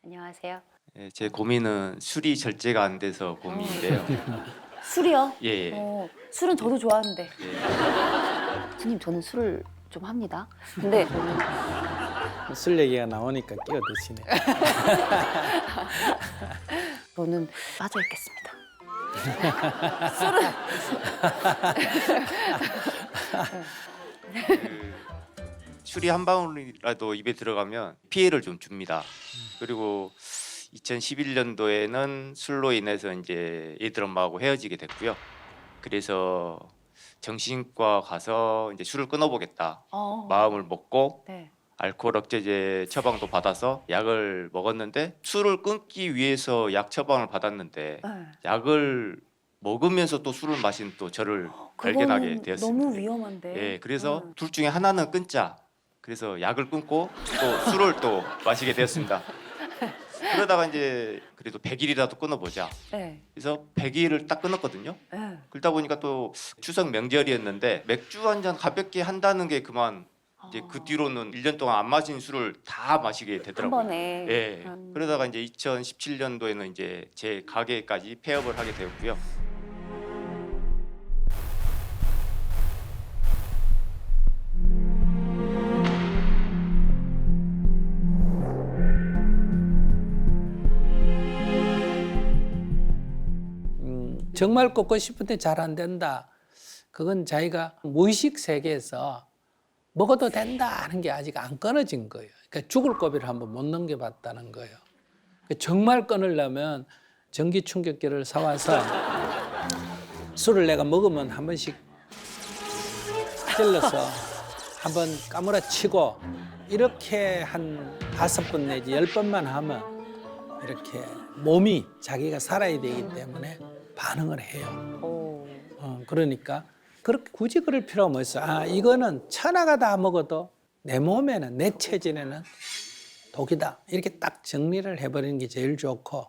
안녕하세요. 예, 제 고민은 술이 절제가 안 돼서 고민인데요. 술이요? 예, 예. 술은 저도 좋아하는데. 예. 스님, 저는 술을 좀 합니다. 근데 술 얘기가 나오니까 끼어 드시네. 저는 빠져 있겠습니다. 술은 술이 한 방울이라도 입에 들어가면 피해를 좀 줍니다. 그리고 2011년도에는 술로 인해서 이제 애들 엄마하고 헤어지게 됐고요. 그래서 정신과 가서 이제 술을 끊어보겠다 마음을 먹고 네. 알코올 억제제 처방도 받아서 약을 먹었는데 술을 끊기 위해서 약 처방을 받았는데 네. 약을 먹으면서 또 술을 마신 또 저를 발견하게 그거는 되었습니다. 너무 위험한데. 예, 그래서 둘 중에 하나는 끊자. 그래서 약을 끊고 또 술을 또 마시게 되었습니다. 그러다가 이제 그래도 100일이라도 끊어보자. 네. 그래서 100일을 딱 끊었거든요. 네. 그러다 보니까 또 추석 명절이었는데 맥주 한 잔 가볍게 한다는 게 그만 이제 그 뒤로는 1년 동안 안 마신 술을 다 마시게 한 되더라고요. 번에. 예. 그러다가 이제 2017년도에는 이제 제 가게까지 폐업을 하게 되었고요. 정말 꽂고 싶은데 잘 안 된다. 그건 자기가 무의식 세계에서 먹어도 된다 하는 게 아직 안 끊어진 거예요. 그러니까 죽을 고비를 한번 못 넘겨봤다는 거예요. 그러니까 정말 끊으려면 전기 충격기를 사와서 술을 내가 먹으면 한 번씩 찔러서 한번 까무라치고 이렇게 한 5번 내지 10번만 하면 이렇게 몸이 자기가 살아야 되기 때문에 반응을 해요. 그러니까 그렇게 굳이 그럴 필요가 뭐 있어. 아, 이거는 천하가 다 먹어도 내 몸에는, 내 체질에는 독이다. 이렇게 딱 정리를 해버리는 게 제일 좋고,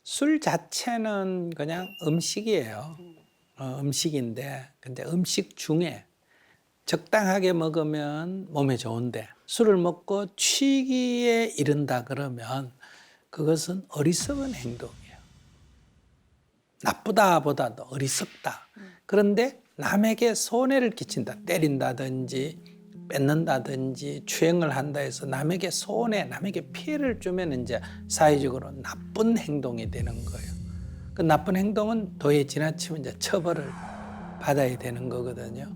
술 자체는 그냥 음식이에요. 음식인데, 근데 음식 중에 적당하게 먹으면 몸에 좋은데, 술을 먹고 취기에 이른다 그러면 그것은 어리석은 행동이에요. 나쁘다보다도 어리석다. 그런데 남에게 손해를 끼친다. 때린다든지 뺏는다든지 추행을 한다 해서 남에게 손해, 남에게 피해를 주면 이제 사회적으로 나쁜 행동이 되는 거예요. 그 나쁜 행동은 도에 지나치면 이제 처벌을 받아야 되는 거거든요.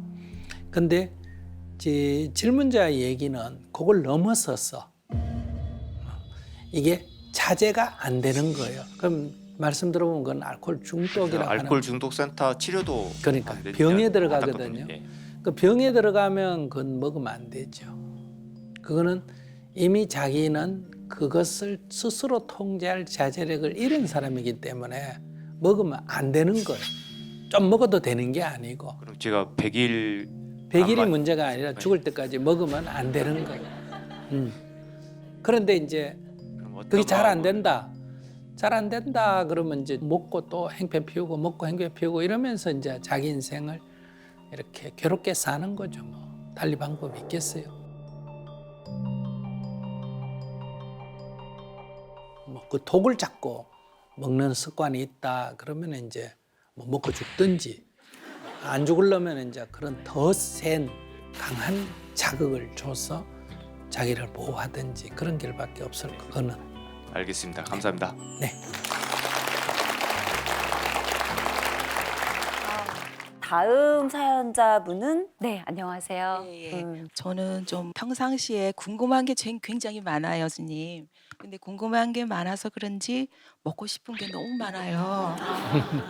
근데 질문자의 얘기는 그걸 넘어서서 이게 자제가 안 되는 거예요. 그럼 말씀 들어보면 그건 알코올 중독이라고 하는 알코올 중독 센터 치료도 그러니까 안 되는데 병에 들어가거든요. 예. 그 병에 들어가면 그건 먹으면 안 되죠. 그거는 이미 자기는 그것을 스스로 통제할 자제력을 잃은 사람이기 때문에 먹으면 안 되는 거예요. 좀 먹어도 되는 게 아니고 그럼 제가 100일 100일이 문제가 아니라 죽을 때까지 먹으면 안 되는 거예요. 그런데 이제 그게 잘 안 된다. 잘 안 된다 그러면 이제 먹고 또 행패 피우고 먹고 행패 피우고 이러면서 이제 자기 인생을 이렇게 괴롭게 사는 거죠. 뭐 달리 방법이 있겠어요. 뭐 그 독을 잡고 먹는 습관이 있다 그러면 이제 뭐 먹고 죽든지 안 죽으려면 이제 그런 더 센 강한 자극을 줘서 자기를 보호하든지 그런 길밖에 없을 거는. 알겠습니다. 감사합니다. 네. 다음 사연자분은 네, 안녕하세요. 예, 예. 저는 좀 평상시에 궁금한 게 굉장히 많아요, 스님. 근데 궁금한 게 많아서 그런지 먹고 싶은 게 너무 많아요.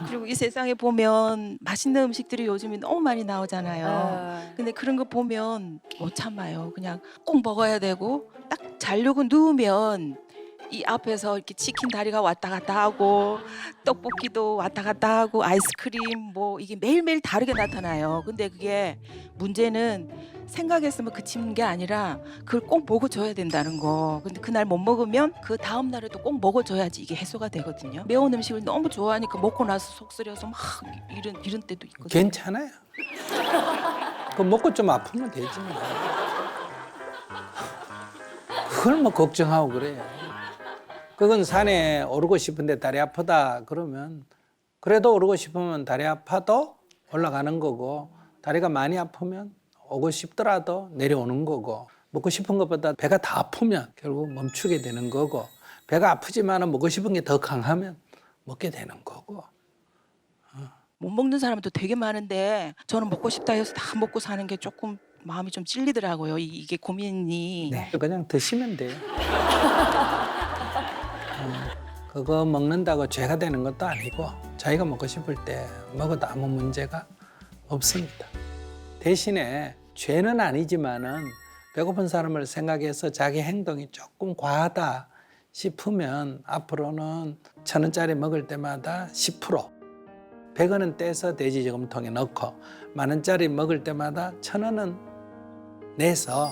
그리고 이 세상에 보면 맛있는 음식들이 요즘에 너무 많이 나오잖아요. 근데 그런 거 보면 못 참아요. 그냥 꼭 먹어야 되고 딱 자려고 누우면 이 앞에서 이렇게 치킨 다리가 왔다 갔다 하고 떡볶이도 왔다 갔다 하고 아이스크림 뭐 이게 매일매일 다르게 나타나요. 근데 그게 문제는 생각했으면 그치는 게 아니라 그걸 꼭 먹어줘야 된다는 거. 근데 그날 못 먹으면 그 다음 날에도 꼭 먹어줘야지 이게 해소가 되거든요. 매운 음식을 너무 좋아하니까 먹고 나서 속 쓰려서 막 이런 때도 있거든요. 괜찮아요. 그거 먹고 좀 아프면 되지 뭐. 그걸 뭐 걱정하고 그래요. 그건 산에 오르고 싶은데 다리 아프다 그러면 그래도 오르고 싶으면 다리 아파도 올라가는 거고 다리가 많이 아프면 오고 싶더라도 내려오는 거고 먹고 싶은 것보다 배가 다 아프면 결국 멈추게 되는 거고 배가 아프지만 먹고 싶은 게 더 강하면 먹게 되는 거고. 못 먹는 사람도 되게 많은데 저는 먹고 싶다 해서 다 먹고 사는 게 조금 마음이 좀 찔리더라고요. 이게 고민이. 네, 그냥 드시면 돼요. 그거 먹는다고 죄가 되는 것도 아니고 자기가 먹고 싶을 때 먹어도 아무 문제가 없습니다. 대신에 죄는 아니지만은 배고픈 사람을 생각해서 자기 행동이 조금 과하다 싶으면 앞으로는 1,000원짜리 먹을 때마다 10%, 100원은 떼서 돼지 저금통에 넣고 10,000원짜리 먹을 때마다 1,000원은 내서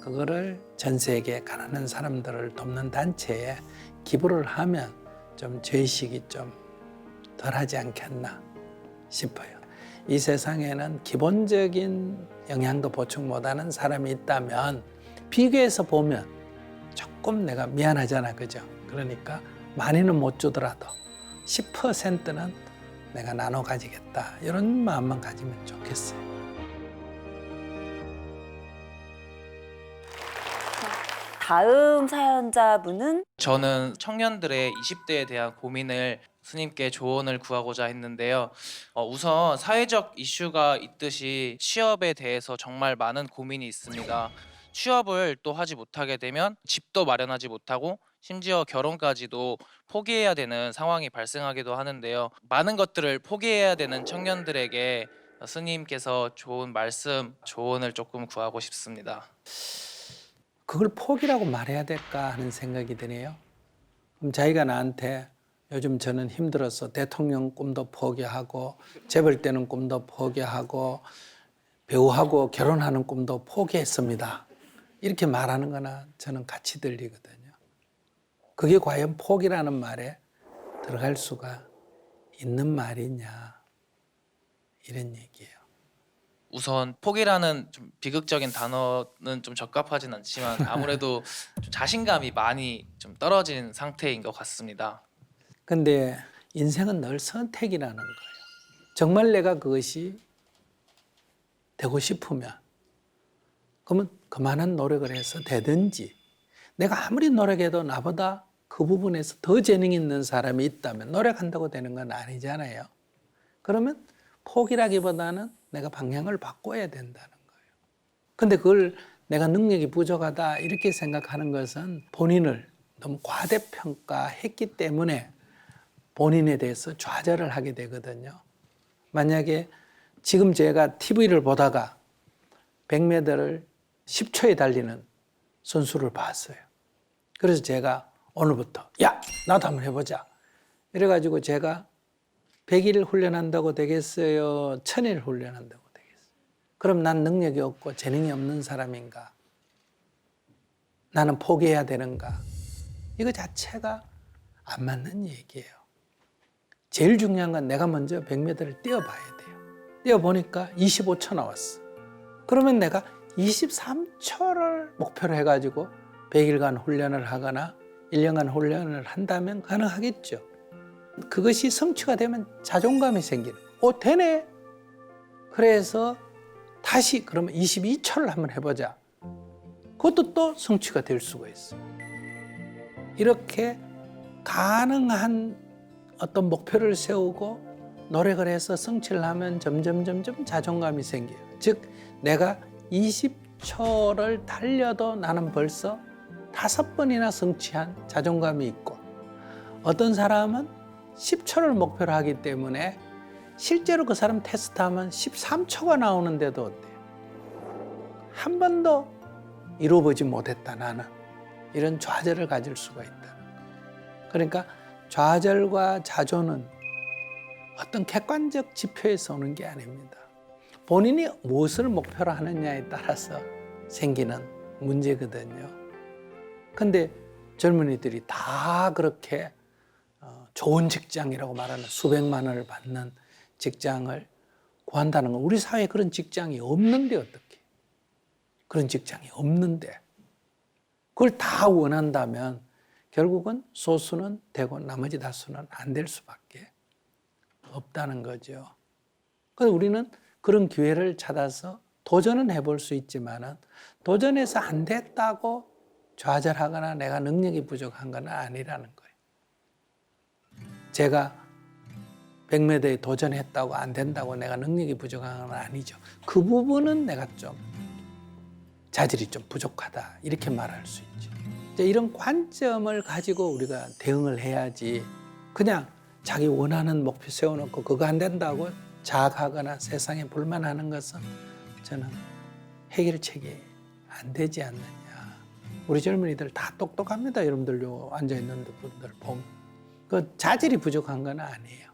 그거를 전 세계 가난한 사람들을 돕는 단체에 기부를 하면 좀 죄의식이 좀 덜하지 않겠나 싶어요. 이 세상에는 기본적인 영양도 보충 못하는 사람이 있다면 비교해서 보면 조금 내가 미안하잖아, 그죠? 그러니까 많이는 못 주더라도 10%는 내가 나눠 가지겠다 이런 마음만 가지면 좋겠어요. 다음 사연자분은 저는 청년들의 20대에 대한 고민을 스님께 조언을 구하고자 했는데요. 우선 사회적 이슈가 있듯이 취업에 대해서 정말 많은 고민이 있습니다. 취업을 또 하지 못하게 되면 집도 마련하지 못하고 심지어 결혼까지도 포기해야 되는 상황이 발생하기도 하는데요. 많은 것들을 포기해야 되는 청년들에게 스님께서 좋은 말씀, 조언을 조금 구하고 싶습니다. 그걸 포기라고 말해야 될까 하는 생각이 드네요. 그럼 자기가 나한테 요즘 저는 힘들어서 대통령 꿈도 포기하고 재벌 되는 꿈도 포기하고 배우하고 결혼하는 꿈도 포기했습니다. 이렇게 말하는 거나 저는 같이 들리거든요. 그게 과연 포기라는 말에 들어갈 수가 있는 말이냐 이런 얘기예요. 우선 포기라는 좀 비극적인 단어는 좀 적합하진 않지만 아무래도 좀 자신감이 많이 좀 떨어진 상태인 것 같습니다. 근데 인생은 늘 선택이라는 거예요. 정말 내가 그것이 되고 싶으면 그러면 그만한 노력을 해서 되든지 내가 아무리 노력해도 나보다 그 부분에서 더 재능 있는 사람이 있다면 노력한다고 되는 건 아니잖아요. 그러면 포기라기보다는 내가 방향을 바꿔야 된다는 거예요. 근데 그걸 내가 능력이 부족하다 이렇게 생각하는 것은 본인을 너무 과대평가했기 때문에 본인에 대해서 좌절을 하게 되거든요. 만약에 지금 제가 TV를 보다가 100m를 10초에 달리는 선수를 봤어요. 그래서 제가 오늘부터 야 나도 한번 해보자. 이래가지고 제가 100일 훈련한다고 되겠어요? 1000일 훈련한다고 되겠어요? 그럼 난 능력이 없고 재능이 없는 사람인가? 나는 포기해야 되는가? 이거 자체가 안 맞는 얘기예요. 제일 중요한 건 내가 먼저 100m를 뛰어봐야 돼요. 뛰어보니까 25초 나왔어. 그러면 내가 23초를 목표로 해가지고 100일간 훈련을 하거나 1년간 훈련을 한다면 가능하겠죠. 그것이 성취가 되면 자존감이 생기는 되네. 그래서 다시 그러면 22초를 한번 해보자. 그것도 또 성취가 될 수가 있어요. 이렇게 가능한 어떤 목표를 세우고 노력을 해서 성취를 하면 점점 자존감이 생겨요. 즉 내가 20초를 달려도 나는 벌써 5번이나 성취한 자존감이 있고 어떤 사람은 10초를 목표로 하기 때문에 실제로 그 사람 테스트하면 13초가 나오는데도 어때요? 한 번도 이루어보지 못했다 나는. 이런 좌절을 가질 수가 있다. 그러니까 좌절과 자존은 어떤 객관적 지표에서 오는 게 아닙니다. 본인이 무엇을 목표로 하느냐에 따라서 생기는 문제거든요. 근데 젊은이들이 다 그렇게 좋은 직장이라고 말하는 수백만 원을 받는 직장을 구한다는 건 우리 사회에 그런 직장이 없는데 어떻게? 그런 직장이 없는데 그걸 다 원한다면 결국은 소수는 되고 나머지 다수는 안 될 수밖에 없다는 거죠. 그래서 우리는 그런 기회를 찾아서 도전은 해볼 수 있지만은 도전해서 안 됐다고 좌절하거나 내가 능력이 부족한 건 아니라는 거예요. 제가 100m에 도전했다고 안 된다고 내가 능력이 부족한 건 아니죠. 그 부분은 내가 좀 자질이 좀 부족하다 이렇게 말할 수 있죠. 이제 이런 관점을 가지고 우리가 대응을 해야지 그냥 자기 원하는 목표 세워놓고 그거 안 된다고 자학하거나 세상에 불만하는 것은 저는 해결책이 안 되지 않느냐. 우리 젊은이들 다 똑똑합니다. 여러분들 요 앉아있는 분들 보면. 그 자질이 부족한 건 아니에요.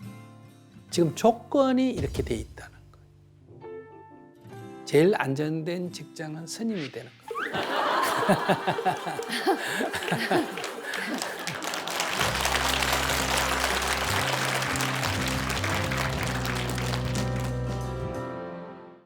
지금 조건이 이렇게 돼 있다는 거예요. 제일 안정된 직장은 스님이 되는 거예요.